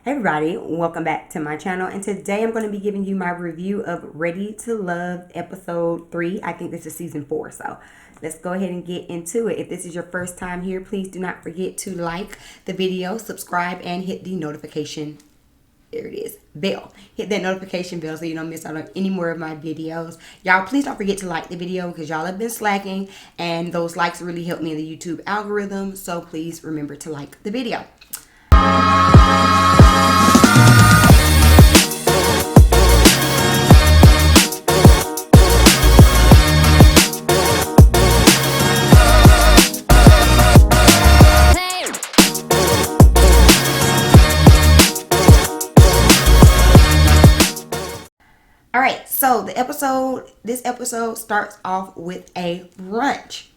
Hey everybody, welcome back to my channel, and today I'm going to be giving you my review of Ready to Love episode 3. I think this is season 4, so let's go ahead and get into it. If this is your first time here, please do not forget to like the video, subscribe, and hit the notification, there it is, bell. Hit that notification bell so you don't miss out on any more of my videos. Y'all, please don't forget to like the video because y'all have been slacking, and those likes really help me in the YouTube algorithm, so please remember to like the video. All right, so this episode starts off with a brunch.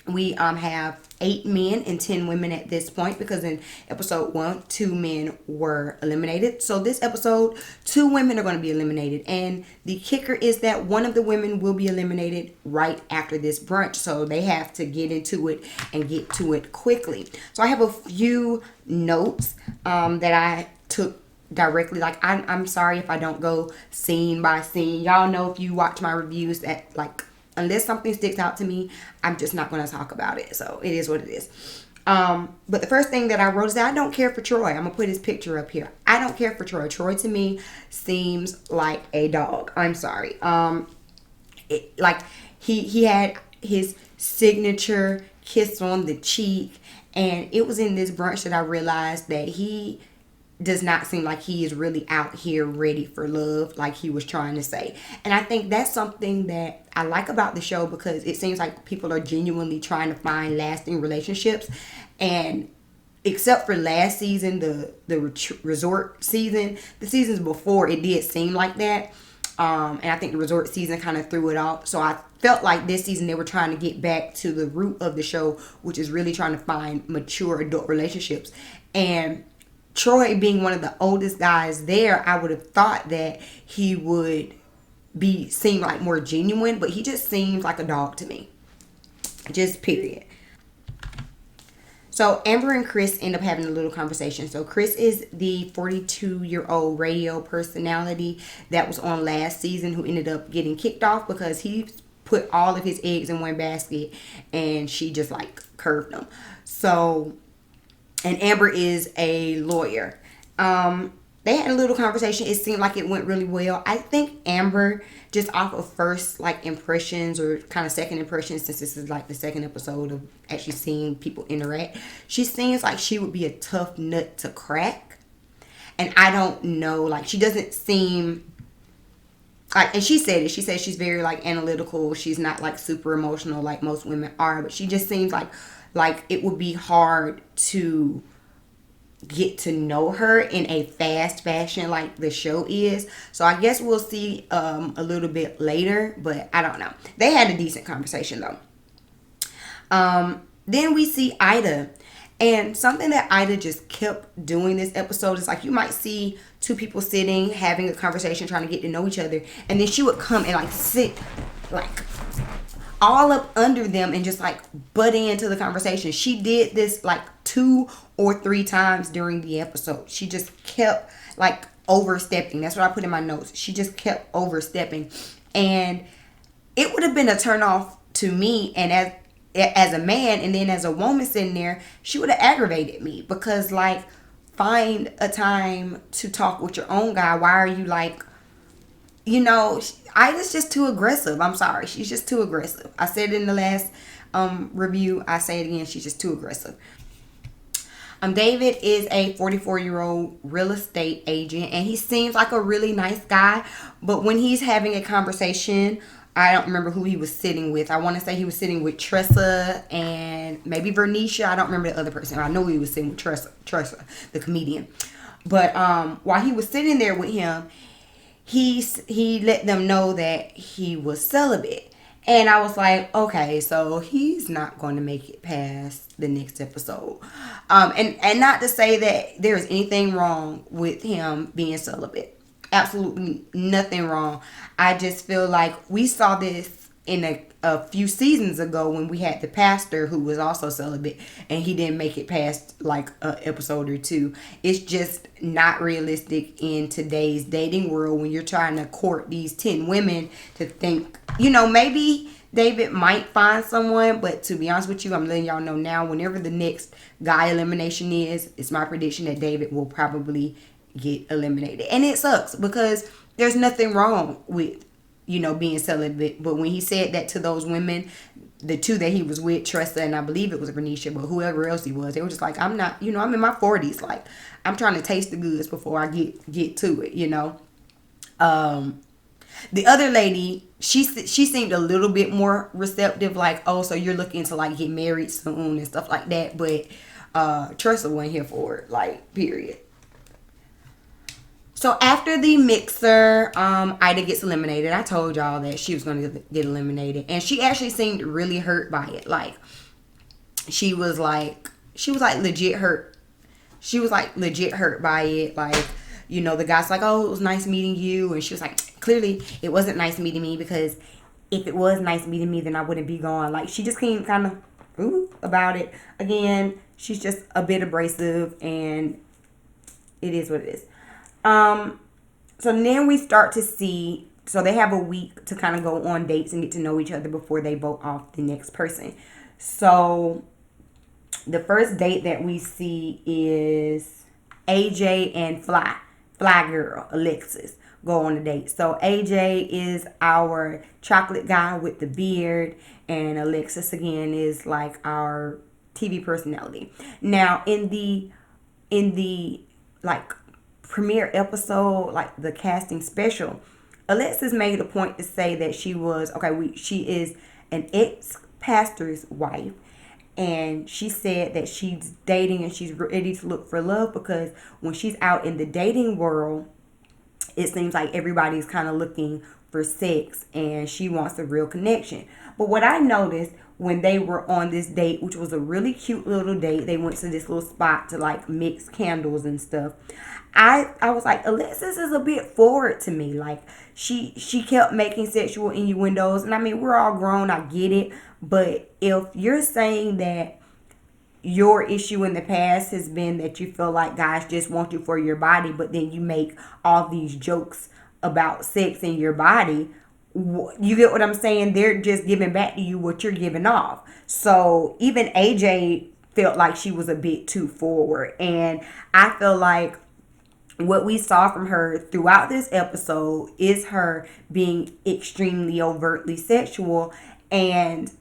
We have 8 men and 10 women at this point, because in episode 1, 2 men were eliminated. So this episode, 2 women are going to be eliminated, and the kicker is that one of the women will be eliminated right after this brunch. So they have to get into it and get to it quickly. So I have a few notes that I took directly. Like, I'm sorry if I don't go scene by scene. Y'all know, if you watch my reviews, that unless something sticks out to me, I'm just not going to talk about it. So it is what it is. But the first thing that I wrote is that I don't care for Troy. I'm going to put his picture up here. I don't care for Troy. Troy to me seems like a dog. I'm sorry. He had his signature kiss on the cheek, and it was in this brunch that I realized that he does not seem like he is really out here ready for love like he was trying to say. And I think that's something that I like about the show, because it seems like people are genuinely trying to find lasting relationships. And except for last season, the resort season, the seasons before, it did seem like that. And I think the resort season kind of threw it off. So I felt like this season they were trying to get back to the root of the show, which is really trying to find mature adult relationships. And Troy being one of the oldest guys there, I would have thought that he would seem like more genuine, but he just seems like a dog to me. Just period. So Amber and Chris end up having a little conversation. So Chris is the 42-year-old radio personality that was on last season, who ended up getting kicked off because he put all of his eggs in one basket and she just curved them. So, and Amber is a lawyer. They had a little conversation. It seemed like it went really well. I think Amber, just off of first impressions, or kind of second impressions, since this is the second episode of actually seeing people interact, she seems like she would be a tough nut to crack. And I don't know, she doesn't seem and she said it. She said she's very analytical. She's not super emotional like most women are, but she just seems like it would be hard to get to know her in a fast fashion like the show is. So I guess we'll see a little bit later, but I don't know. They had a decent conversation though. Then we see Ida, and something that Ida just kept doing this episode is you might see two people sitting having a conversation, trying to get to know each other, and then she would come and sit all up under them and just butt into the conversation. She did this 2 or 3 times during the episode. She just kept overstepping. That's what I put in my notes. She just kept overstepping, and it would have been a turn off to me, and as a man, and then as a woman sitting there, she would have aggravated me, because find a time to talk with your own guy. Why are you Ida's just too aggressive. I'm sorry. She's just too aggressive. I said it in the last review. I say it again. She's just too aggressive. David is a 44-year-old real estate agent, and he seems like a really nice guy. But when he's having a conversation, I don't remember who he was sitting with. I want to say he was sitting with Tressa and maybe Vernisha. I don't remember the other person. I know he was sitting with Tressa, the comedian. But while he was sitting there with him, he let them know that he was celibate. And I was like, okay, so he's not going to make it past the next episode. And not to say that there is anything wrong with him being celibate. Absolutely nothing wrong. I just feel like we saw this a few seasons ago when we had the pastor who was also celibate and he didn't make it past like an episode or two. It's just not realistic in today's dating world when you're trying to court these 10 women to think, maybe David might find someone, but to be honest with you, I'm letting y'all know now, whenever the next guy elimination is, it's my prediction that David will probably get eliminated. And it sucks because there's nothing wrong with being celibate. But when he said that to those women, the two that he was with, Tressa, and I believe it was Renisha, but whoever else he was, they were just like, I'm not, I'm in my 40s. Like, I'm trying to taste the goods before I get to it, The other lady, she seemed a little bit more receptive, like, oh, so you're looking to like get married soon and stuff like that. But Tressa wasn't here for it, like, period. So after the mixer, Ida gets eliminated. I told y'all that she was going to get eliminated. And she actually seemed really hurt by it. Like, she was like legit hurt. She was like legit hurt by it. Like, the guy's like, oh, it was nice meeting you. And she was like, clearly it wasn't nice meeting me, because if it was nice meeting me, then I wouldn't be gone. Like, she just came kind of about it. Again, she's just a bit abrasive, and it is what it is. So then we start to see, so they have a week to kind of go on dates and get to know each other before they vote off the next person. So the first date that we see is AJ and Fly Girl, Alexis, go on a date. So AJ is our chocolate guy with the beard, and Alexis again is like our TV personality. Now in the like premiere episode, like the casting special, Alexis made a point to say that she is an ex-pastor's wife, and she said that she's dating and she's ready to look for love, because when she's out in the dating world, it seems like everybody's kind of looking for sex, and she wants a real connection. But what I noticed when they were on this date, which was a really cute little date, they went to this little spot to like mix candles and stuff. I was like, Alexis is a bit forward to me. Like, she kept making sexual innuendos, and I mean, we're all grown, I get it. But if you're saying that your issue in the past has been that you feel like guys just want you for your body, but then you make all these jokes about sex in your body, you get what I'm saying? They're just giving back to you what you're giving off. So even AJ felt like she was a bit too forward, and I feel like what we saw from her throughout this episode is her being extremely overtly sexual, and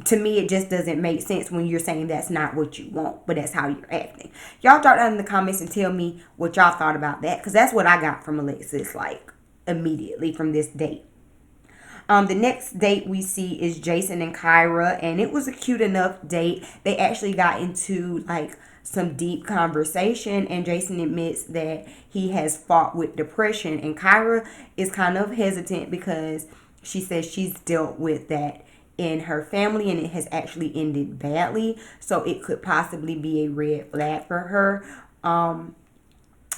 to me, it just doesn't make sense when you're saying that's not what you want, but that's how you're acting. Y'all drop down in the comments and tell me what y'all thought about that, because that's what I got from Alexis, like, immediately from this date. The next date we see is Jason and Kyra, and it was a cute enough date. They actually got into, like, some deep conversation, and Jason admits that he has fought with depression, and Kyra is kind of hesitant because she says she's dealt with that in her family, and it has actually ended badly, so it could possibly be a red flag for her.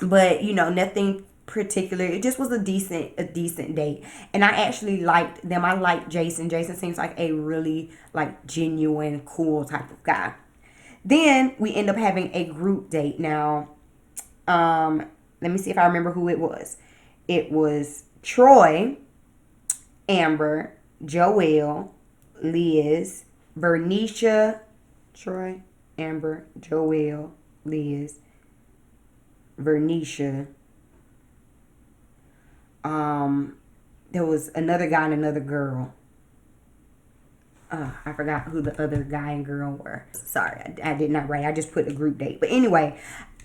But nothing particular. It just was a decent date, and I actually liked them. I liked Jason. Jason seems like a really like genuine, cool type of guy. Then we end up having a group date. Now, let me see if I remember who it was. It was Troy, Amber, Joelle, Liz, Bernicia, Troy, Amber, Joelle, Liz, Bernicia. There was another guy and another girl. I forgot who the other guy and girl were. Sorry, I did not write. I just put a group date. But anyway,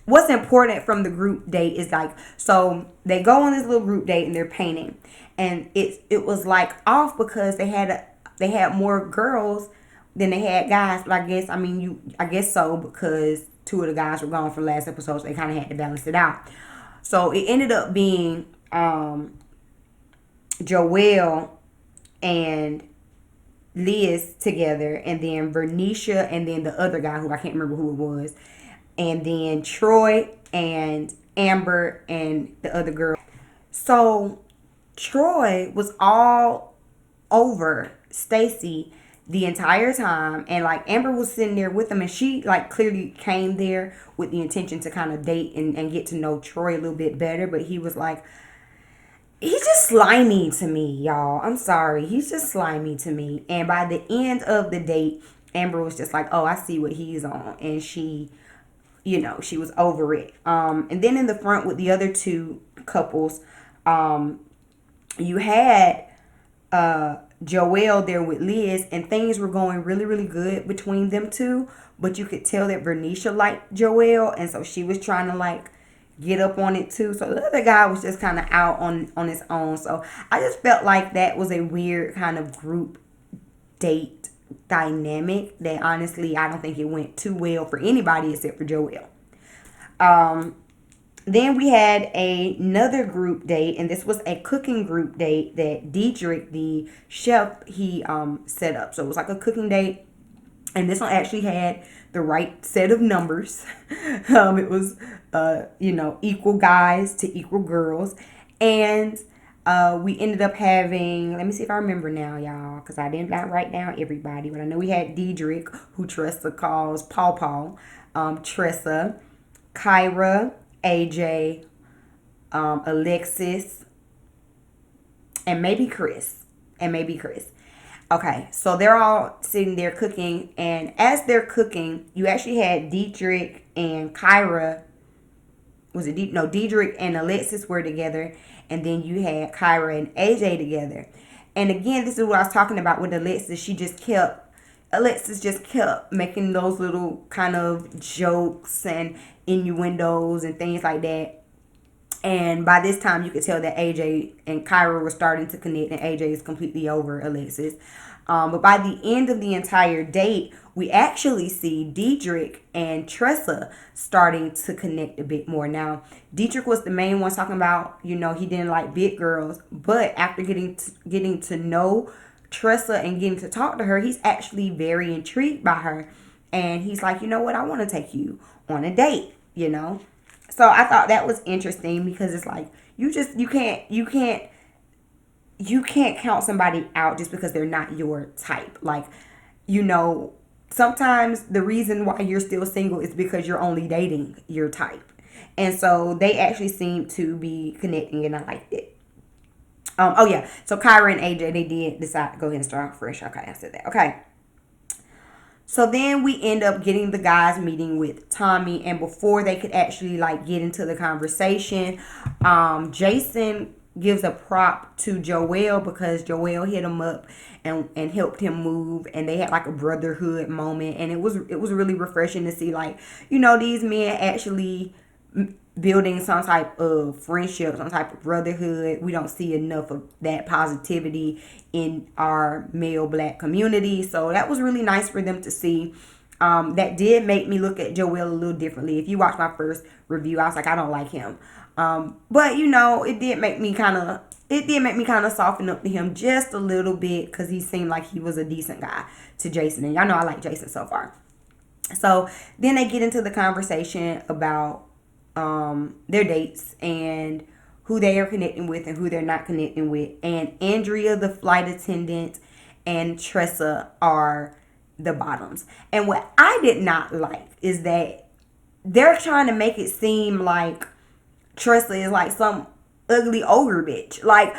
what's important from the group date is like, so they go on this little group date and they're painting, and it was like off because they had more girls than they had guys. But I guess so, because two of the guys were gone from last episode, so they kind of had to balance it out. So it ended up being Joelle and Liz together, and then Bernicia, and then the other guy who I can't remember who it was, and then Troy and Amber and the other girl. So Troy was all over Stacy the entire time, and like Amber was sitting there with him, and she like clearly came there with the intention to kind of date and get to know Troy a little bit better, but he was like, he's just slimy to me, y'all. I'm sorry, he's just slimy to me. And by the end of the date, Amber was just like, oh, I see what he's on, and she, she was over it. And then in the front with the other two couples, you had Joelle there with Liz, and things were going really, really good between them two. But you could tell that Vernisha liked Joelle, and so she was trying to like get up on it too. So the other guy was just kind of out on his own. So I just felt like that was a weird kind of group date dynamic that honestly I don't think it went too well for anybody except for Joelle. Then we had another group date, and this was a cooking group date that Diedrich, the chef, he set up. So it was like a cooking date, and this one actually had the right set of numbers. It was, equal guys to equal girls, and we ended up having, let me see if I remember now, y'all, because I did not write down everybody, but I know we had Diedrich, who Tressa calls Paw Paw, Tressa, Kyra, AJ, Alexis, and maybe Chris. Okay, so they're all sitting there cooking, and as they're cooking, you actually had Diedrich and Kyra. Was it Diedrich and Alexis were together, and then you had Kyra and AJ together. And again, this is what I was talking about with Alexis. Alexis just kept making those little kind of jokes and innuendos and things like that. And by this time, you could tell that AJ and Kyra were starting to connect, and AJ is completely over Alexis. But by the end of the entire date, we actually see Diedrich and Tressa starting to connect a bit more. Now, Diedrich was the main one talking about, he didn't like big girls. But after getting to know Tressa and getting to talk to her, he's actually very intrigued by her. And he's like, you know what? I want to take you on a date, So I thought that was interesting because it's like, you can't count somebody out just because they're not your type. Like, sometimes the reason why you're still single is because you're only dating your type. And so they actually seem to be connecting, and I liked it. So Kyra and AJ, they did decide to go ahead and start fresh. Okay, I said that. Okay. So then we end up getting the guys meeting with Tommy, and before they could actually like get into the conversation, Jason gives a prop to Joelle because Joelle hit him up and helped him move, and they had like a brotherhood moment, and it was really refreshing to see like, these men actually building some type of friendship, some type of brotherhood. We don't see enough of that positivity in our male black community. So that was really nice for them to see. That did make me look at Joel a little differently. If you watch my first review, I was like, I don't like him. But it did make me kind of soften up to him just a little bit because he seemed like he was a decent guy to Jason. And y'all know I like Jason so far. So then they get into the conversation about their dates and who they are connecting with and who they're not connecting with. And Andrea, the flight attendant, and Tressa are the bottoms. And what I did not like is that they're trying to make it seem like Tressa is like some ugly ogre bitch. Like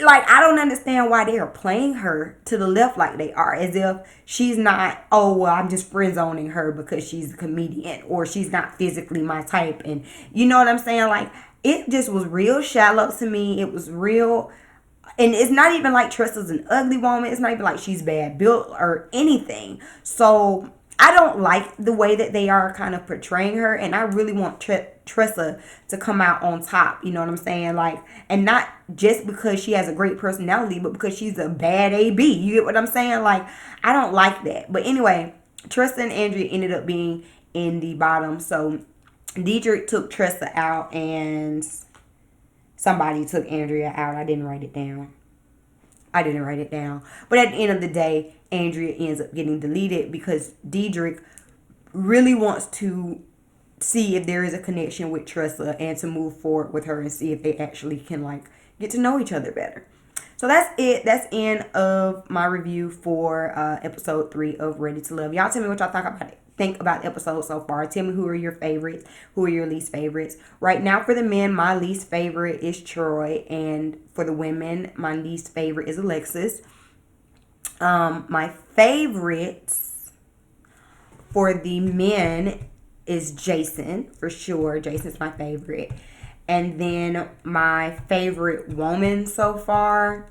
I don't understand why they are playing her to the left like they are, as if she's not, oh, well, I'm just friend zoning her because she's a comedian, or she's not physically my type. And you know what I'm saying? Like, it just was real shallow to me. It was real. And it's not even like Tressa's an ugly woman. It's not even like she's bad built or anything. So I don't like the way that they are kind of portraying her. And I really want Tressa to come out on top. You know what I'm saying? Like, and not just because she has a great personality, but because she's a bad AB. You get what I'm saying? Like, I don't like that. But anyway, Tressa and Andrea ended up being in the bottom. So Diedrich took Tressa out, and somebody took Andrea out. I didn't write it down. But at the end of the day, Andrea ends up getting deleted because Diedrich really wants to see if there is a connection with Tressa and to move forward with her and see if they actually can like get to know each other better. So that's it. That's end of my review for episode 3 of Ready to Love. Y'all tell me what y'all think about the episode so far. Tell me who are your favorites, who are your least favorites. Right now for the men, my least favorite is Troy, and for the women, my least favorite is Alexis. My favorites for the men is Jason, for sure. Jason's my favorite. And then my favorite woman so far,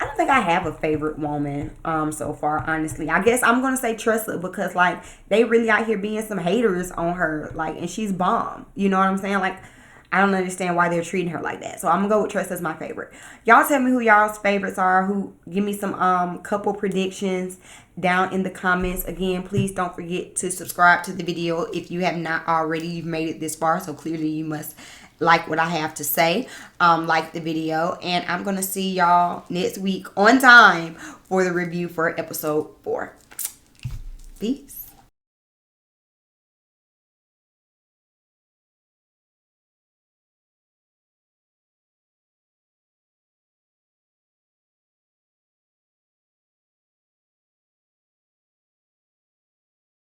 I don't think I have a favorite woman so far, honestly. I guess I'm going to say Tressa, because, like, they really out here being some haters on her, like, and she's bomb. You know what I'm saying? Like, I don't understand why they're treating her like that. So I'm going to go with Tressa as my favorite. Y'all tell me who y'all's favorites are. Give me some couple predictions down in the comments. Again, please don't forget to subscribe to the video if you have not already. You've made it this far, so clearly you must like what I have to say. Like the video, and I'm gonna see y'all next week on time for the review for episode 4. Peace.